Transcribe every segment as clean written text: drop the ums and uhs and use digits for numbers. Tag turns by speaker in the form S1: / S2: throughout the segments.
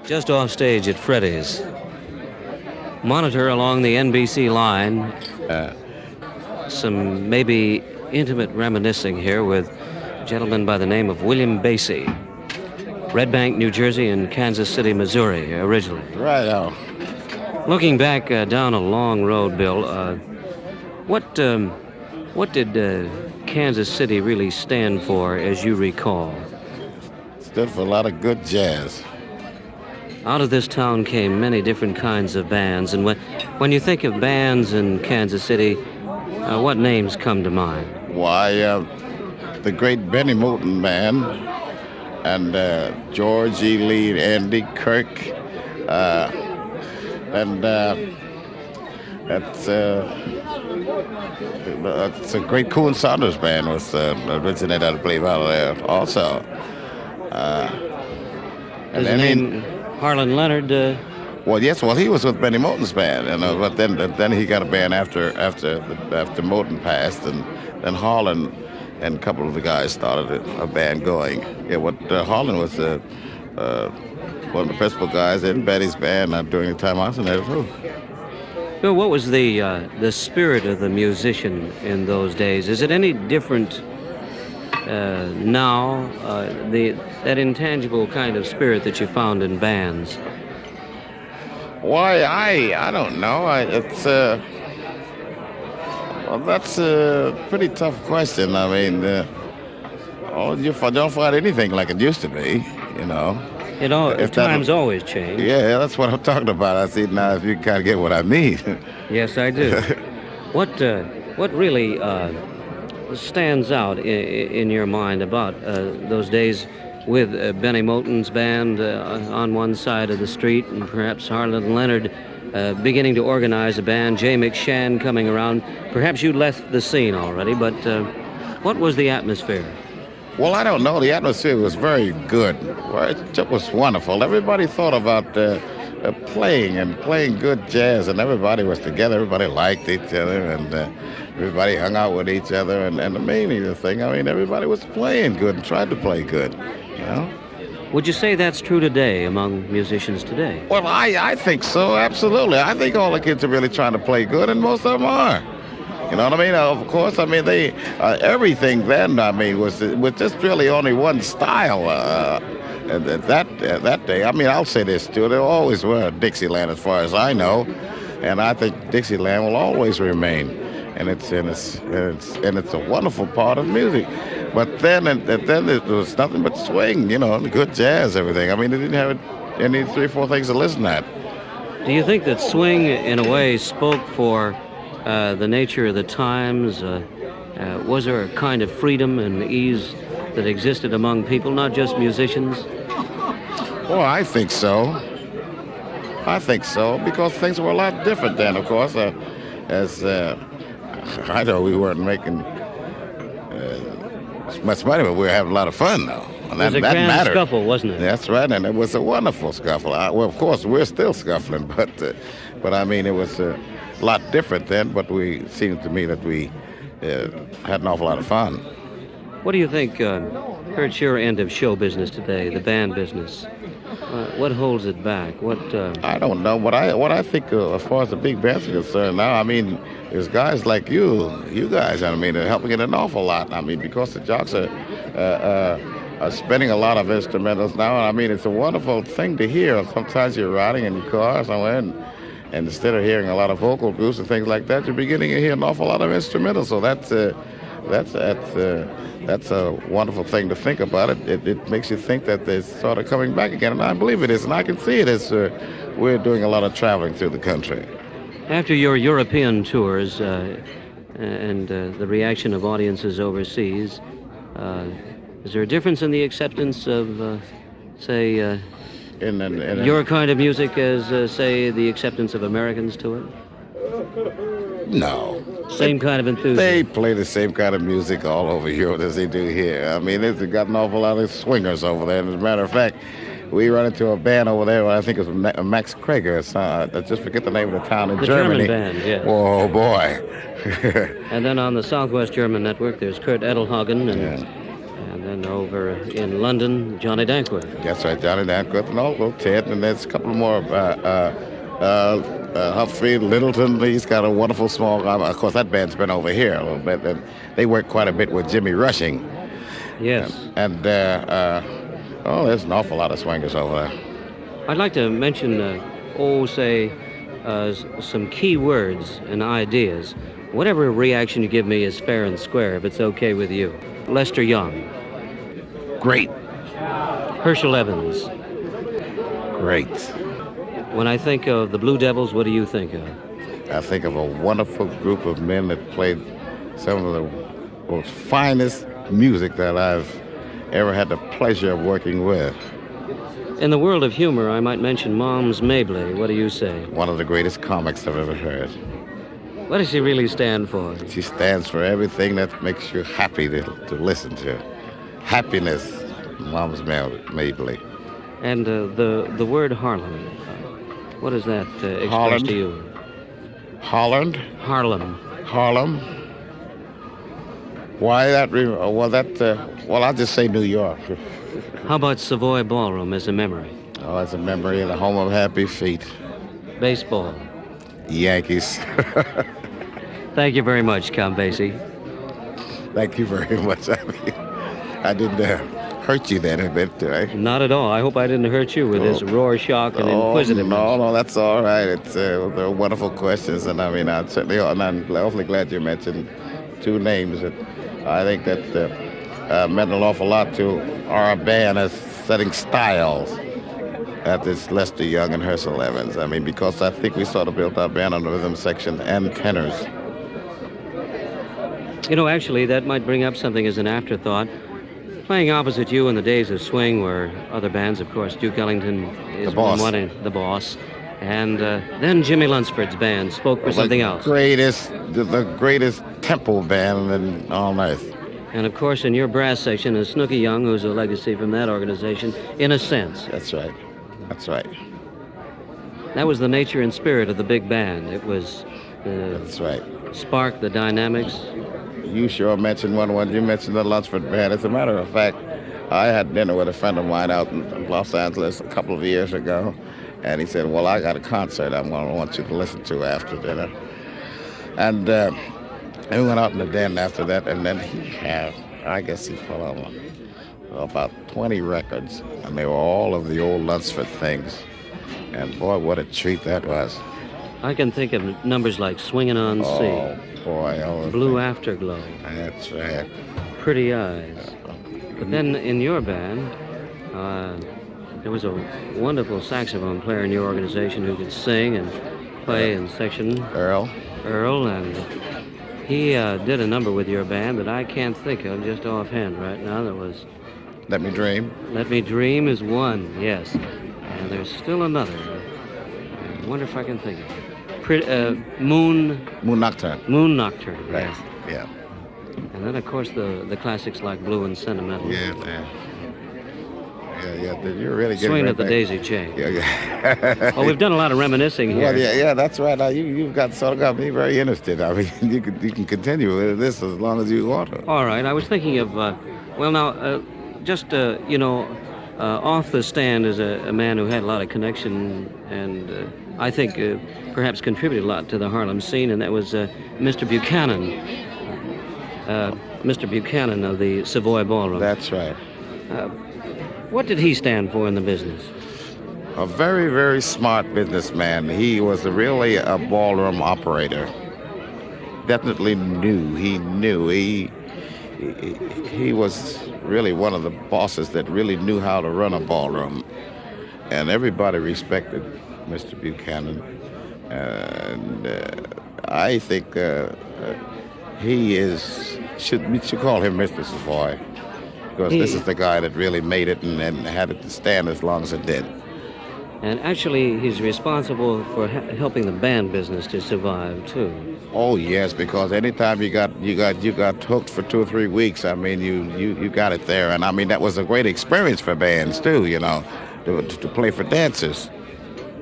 S1: Just off stage at Freddies. Monitor along the NBC line. Some maybe intimate reminiscing here with a gentleman by the name of William Basie. Red Bank, New Jersey, and Kansas City, Missouri, originally.
S2: Right on.
S1: Looking back down a long road, Bill, what did Kansas City really stand for, as you recall?
S2: Stood for a lot of good jazz.
S1: Out of this town came many different kinds of bands, and when you think of bands in Kansas City, what names come to mind?
S2: Why, the great Benny Moulton Band, and George E. Leigh, Andy Kirk, and that's a great Coon Saunders Band was originated, I believe, out of there also.
S1: There's a name, Harlan Leonard.
S2: Well, yes. Well, he was with Benny Moulton's band, but then he got a band after Moulton passed, and then Harlan and a couple of the guys started a band going. Yeah, Harlan was one of the principal guys in Betty's band during the time I was in there too.
S1: Bill, what was the spirit of the musician in those days? Is it any different now? That intangible kind of spirit that you found in bands.
S2: Why, I don't know. Well, that's a pretty tough question. I mean, you don't find anything like it used to be, you know.
S1: Times always change.
S2: Yeah, that's what I'm talking about. I see now if you kind of get what I mean.
S1: Yes, I do. What really stands out in your mind about those days with Benny Moulton's band on one side of the street, and perhaps Harlan Leonard beginning to organize a band, Jay McShann coming around? Perhaps you left the scene already, but what was the atmosphere?
S2: Well, I don't know. The atmosphere was very good. It was wonderful. Everybody thought about playing good jazz, and everybody was together. Everybody liked each other, and everybody hung out with each other. And the main thing, I mean, everybody was playing good and tried to play good, you know?
S1: Would you say that's true today among musicians today?
S2: Well, I think so, absolutely. I think all the kids are really trying to play good, and most of them are. You know what I mean? Of course, I mean, they everything then, I mean, was just really only one style at that day. I mean, I'll say this, too. There always were Dixieland as far as I know, and I think Dixieland will always remain. And it's a wonderful part of music. But then it was nothing but swing, you know, good jazz, everything. I mean, they didn't have any 3 or 4 things to listen at.
S1: Do you think that swing, in a way, spoke for the nature of the times? Was there a kind of freedom and ease that existed among people, not just musicians?
S2: Well, I think so. Because things were a lot different then, of course. I know we weren't making much money, but we were having a lot of fun, though. And
S1: it was a grand scuffle, wasn't it?
S2: That's right, and it was a wonderful scuffle. Well, of course, we're still scuffling, but I mean, it was a lot different then, but it seemed to me that we had an awful lot of fun.
S1: What do you think hurts your end of show business today, the band business? What holds it back?
S2: I don't know. What I think as far as the big bands are concerned now, I mean, there's guys like you guys, I mean, are helping it an awful lot. I mean, because the jocks are spinning a lot of instrumentals now. I mean, it's a wonderful thing to hear. Sometimes you're riding in your car somewhere, and instead of hearing a lot of vocal groups and things like that, you're beginning to hear an awful lot of instrumentals. So that's a wonderful thing to think about. It makes you think that they're sort of coming back again, and I believe it is, and I can see it as we're doing a lot of traveling through the country.
S1: After your European tours and the reaction of audiences overseas, is there a difference in the acceptance of, say, your kind of music as, say, the acceptance of Americans to it?
S2: No.
S1: Same kind of enthusiasm.
S2: They play the same kind of music all over Europe as they do here. I mean, they've got an awful lot of swingers over there. And as a matter of fact, we run into a band over there, I think it was Max Krager. I just forget the name of the town in Germany.
S1: German band, yeah.
S2: Oh, boy.
S1: And then on the Southwest German network, there's Kurt Edelhagen, and then And over in London, Johnny Dankworth.
S2: That's right, Johnny Dankworth and also Ted, and there's a couple more. Humphrey Littleton, he's got a wonderful small. Of course, that band's been over here a little bit. And they work quite a bit with Jimmy Rushing.
S1: Yes.
S2: And there's an awful lot of swingers over there.
S1: I'd like to mention, some key words and ideas. Whatever reaction you give me is fair and square, if it's okay with you. Lester Young.
S2: Great.
S1: Herschel Evans.
S2: Great.
S1: When I think of the Blue Devils, what do you think of?
S2: I think of a wonderful group of men that played some of the most finest music that I've ever had the pleasure of working with.
S1: In the world of humor, I might mention Moms Mabley. What do you say?
S2: One of the greatest comics I've ever heard.
S1: What does she really stand for?
S2: She stands for everything that makes you happy to listen to. Happiness, Moms Mabley.
S1: And the word Harlem, what does that express
S2: Holland.
S1: to you?
S2: Holland?
S1: Harlem.
S2: Harlem? Why that? I'll just say New York.
S1: How about Savoy Ballroom as a memory?
S2: Oh, it's a memory of the home of happy feet.
S1: Baseball.
S2: Yankees.
S1: Thank you very much, Count Basie.
S2: Thank you very much. I didn't hurt you then a bit, did I?
S1: Not at all. I hope I didn't hurt you with this Rorschach and inquisitiveness.
S2: No, that's all right. They're wonderful questions, and I'm awfully glad you mentioned two names that I think that meant an awful lot to our band as setting styles. That is Lester Young and Herschel Evans. I mean, because I think we sort of built our band on the rhythm section and tenors.
S1: You know, actually, that might bring up something as an afterthought. Playing opposite you in the days of swing were other bands, of course. Duke Ellington is
S2: the boss.
S1: The boss. And then Jimmy Lunsford's band spoke for something else.
S2: The greatest tempo band on earth.
S1: And, of course, in your brass section is Snooky Young, who's a legacy from that organization, in a sense.
S2: That's right. That's right.
S1: That was the nature and spirit of the big band. It was
S2: That's right.
S1: spark, the dynamics.
S2: You sure mentioned one. You mentioned the Lunsford band. As a matter of fact, I had dinner with a friend of mine out in Los Angeles a couple of years ago, and he said, well, I got a concert I want you to listen to after dinner. And we went out in the den after that, and then he put on about 20 records, and they were all of the old Lunsford things. And boy, what a treat that was.
S1: I can think of numbers like Swingin' on Sea.
S2: Oh, boy.
S1: Blue Afterglow.
S2: That's right.
S1: Pretty Eyes. But then in your band, there was a wonderful saxophone player in your organization who could sing and play in section.
S2: Earl,
S1: and he did a number with your band that I can't think of just offhand right now. That was
S2: Let Me Dream.
S1: Let Me Dream is one, yes. And there's still another. I wonder if I can think of it. Moon
S2: Nocturne.
S1: Moon Nocturne,
S2: Right.
S1: yes.
S2: Yeah.
S1: And then, of course, the classics like Blue and Sentimental.
S2: Yeah. You're really getting
S1: Swing
S2: right
S1: of the
S2: back.
S1: Daisy Chain.
S2: Yeah.
S1: Well, we've done a lot of reminiscing here.
S2: Well, yeah, that's right. Now you've got me very interested. I mean, you can continue with this as long as you want to.
S1: All right. I was thinking of, off the stand is a man who had a lot of connection and I think perhaps contributed a lot to the Harlem scene, and that was Mr. Buchanan. Mr. Buchanan of the Savoy Ballroom.
S2: That's right.
S1: What did he stand for in the business?
S2: A very, very smart businessman. He was really a ballroom operator. Definitely knew. He knew. He was really one of the bosses that really knew how to run a ballroom. And everybody respected Mr. Buchanan. And I think he should call him Mr. Savoy. Because this is the guy that really made it and had it to stand as long as it did.
S1: And actually, he's responsible for helping the band business to survive too.
S2: Oh yes, because anytime you got hooked for 2 or 3 weeks, I mean you got it there, and I mean that was a great experience for bands too, to play for dancers.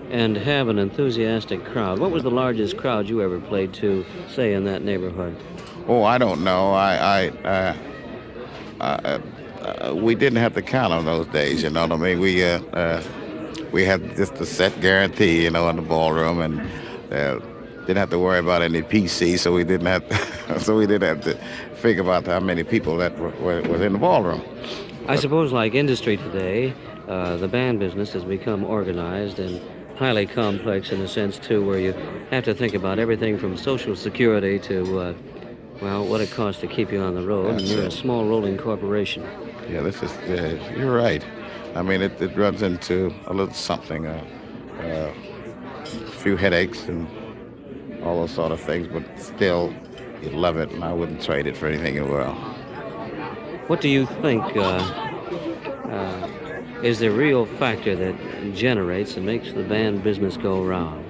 S1: And have an enthusiastic crowd. What was the largest crowd you ever played to, say, in that neighborhood?
S2: Oh, I don't know. we didn't have to count on those days. You know what I mean? We had just a set guarantee, you know, in the ballroom, and didn't have to worry about any PC, so we didn't have so we didn't have to figure about how many people that were in the ballroom.
S1: I suppose, like industry today, the band business has become organized and highly complex in a sense, too, where you have to think about everything from Social Security to, well, what it costs to keep you on the road. And you're a small rolling corporation.
S2: Yeah, this is, you're right. I mean, it runs into a little something, a few headaches and all those sort of things, but still, you love it, and I wouldn't trade it for anything in the world.
S1: What do you think is the real factor that generates and makes the band business go round?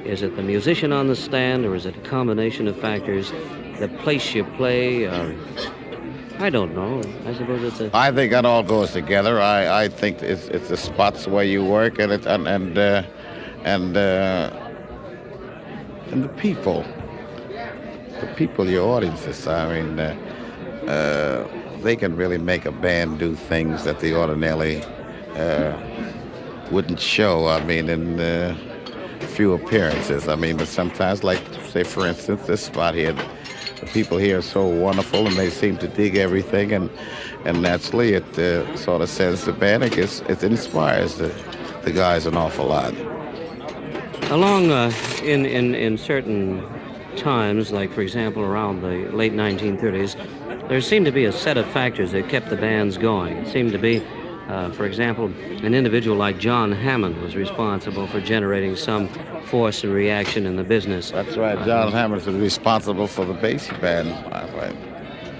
S1: Is it the musician on the stand, or is it a combination of factors? The place you play? I don't know. I suppose it's a...
S2: I think that all goes together. I think it's the spots where you work, and the people. The people, your audiences. I mean, they can really make a band do things that they ordinarily wouldn't show. I mean, in few appearances. I mean, but sometimes, like, say, for instance, this spot here, the people here are so wonderful, and they seem to dig everything, and naturally it sort of sends the band. It inspires the guys an awful lot.
S1: Along in certain times, like, for example, around the late 1930s, there seemed to be a set of factors that kept the bands going. It seemed to be, for example, an individual like John Hammond was responsible for generating some force and reaction in the business.
S2: That's right. John Hammond was responsible for the Basie band. Right.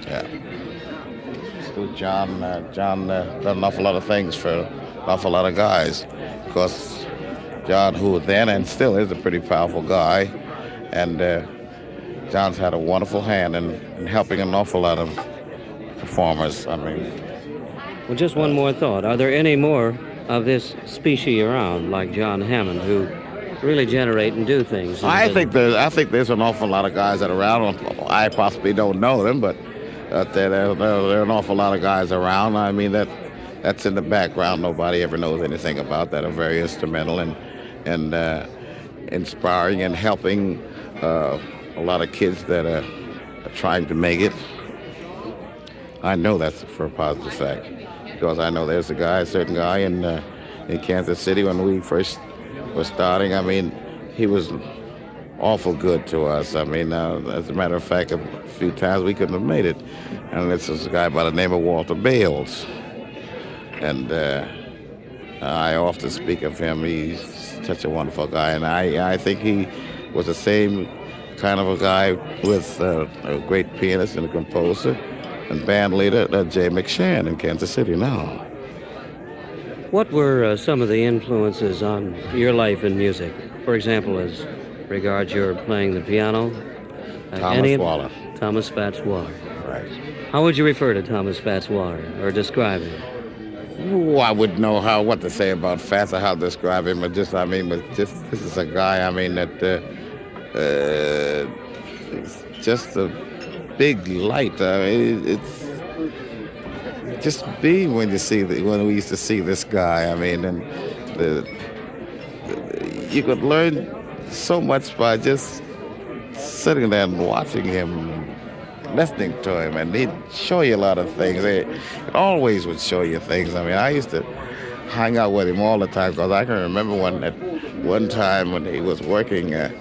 S2: Yeah. So John done an awful lot of things for an awful lot of guys. Of course, John, who then and still is a pretty powerful guy, and John's had a wonderful hand in helping an awful lot of performers. I mean...
S1: Well, just one more thought. Are there any more of this species around, like John Hammond, who really generate and do things?
S2: I think there's an awful lot of guys that are around. I possibly don't know them, but there are an awful lot of guys around. I mean, that's in the background. Nobody ever knows anything about that. Are very instrumental and inspiring and helping a lot of kids that are trying to make it. I know that's for a positive fact, because I know there's a certain guy in Kansas City when we first were starting. I mean, he was awful good to us. I mean, as a matter of fact, a few times we couldn't have made it. And this is a guy by the name of Walter Bales. And I often speak of him. He's such a wonderful guy. And I think he was the same kind of a guy with a great pianist and a composer and band leader, Jay McShann in Kansas City now.
S1: What were some of the influences on your life in music? For example, as regards your playing the piano?
S2: Thomas Waller.
S1: Thomas Fats Waller.
S2: Right.
S1: How would you refer to Thomas Fats Waller, or describe him?
S2: Oh, I wouldn't know what to say about Fats or how to describe him, but this is a guy, I mean, that it's just a big light. I mean, it's just being when we used to see this guy. I mean, and you could learn so much by just sitting there and watching him, listening to him, and he'd show you a lot of things. He always would show you things. I mean, I used to hang out with him all the time, because I can remember one time when he was working at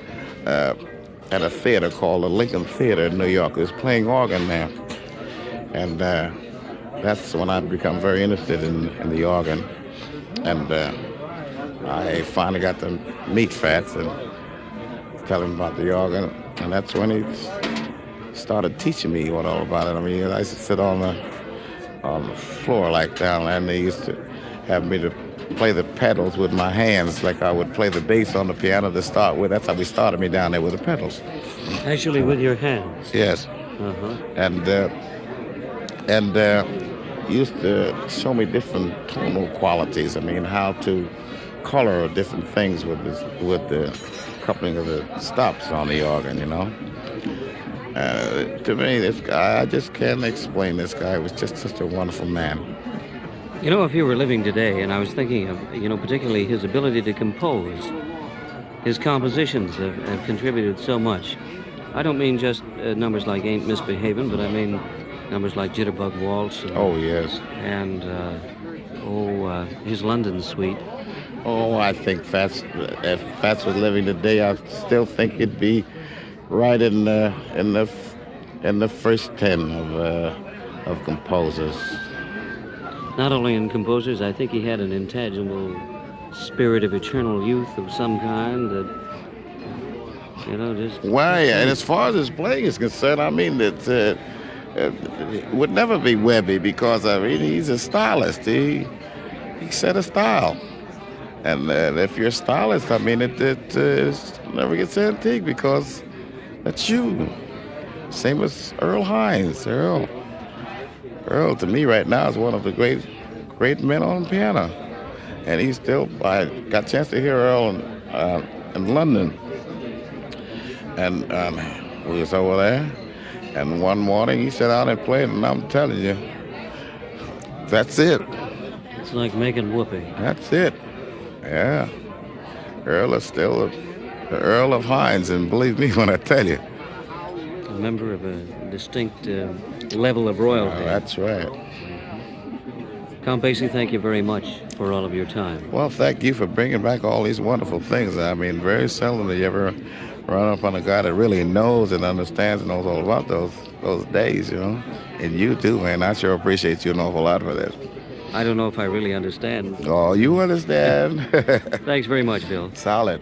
S2: a theater called the Lincoln Theater in New York. He was playing organ there. And that's when I become very interested in the organ. And I finally got to meet Fats and tell him about the organ. And that's when he started teaching me all about it. I mean, I used to sit on the floor like down there, and they used to have me to play the pedals with my hands, like I would play the bass on the piano to start with. That's how we started me down there with the pedals.
S1: Actually, with your hands?
S2: Yes.
S1: Uh-huh.
S2: And used to show me different tonal qualities. I mean, how to color different things with the coupling of the stops on the organ, you know. To me, this guy, I just can't explain this guy. He was just such a wonderful man.
S1: You know, if he were living today, and I was thinking of, particularly his ability to compose, his compositions have contributed so much. I don't mean just numbers like Ain't Misbehavin', but I mean numbers like Jitterbug Waltz
S2: Oh, yes.
S1: and his London Suite.
S2: Oh, I think if Fats was living today, I still think it'd be right in the first 10 of composers.
S1: Not only in composers, I think he had an intangible spirit of eternal youth of some kind that, just...
S2: Well, yeah, and as far as his playing is concerned, I mean, it would never be Webby because, I mean, he's a stylist. He set a style. And if you're a stylist, I mean, it never gets antique because that's you. Same as Earl Hines. Earl, to me right now, is one of the great men on piano. And I got a chance to hear Earl in London. And we was over there. And one morning he sat out and played, and I'm telling you, that's it.
S1: It's like making whoopee.
S2: That's it. Yeah. Earl is still the Earl of Hines, and believe me when I tell you.
S1: A member of a distinct level of royalty.
S2: Oh, that's right.
S1: Count Basie, thank you very much for all of your time.
S2: Well, thank you for bringing back all these wonderful things. I mean, very seldom do you ever run up on a guy that really knows and understands and knows all about those days, And you do, man. I sure appreciate you an awful lot for that.
S1: I don't know if I really understand.
S2: Oh, you understand.
S1: Thanks very much, Bill.
S2: Solid.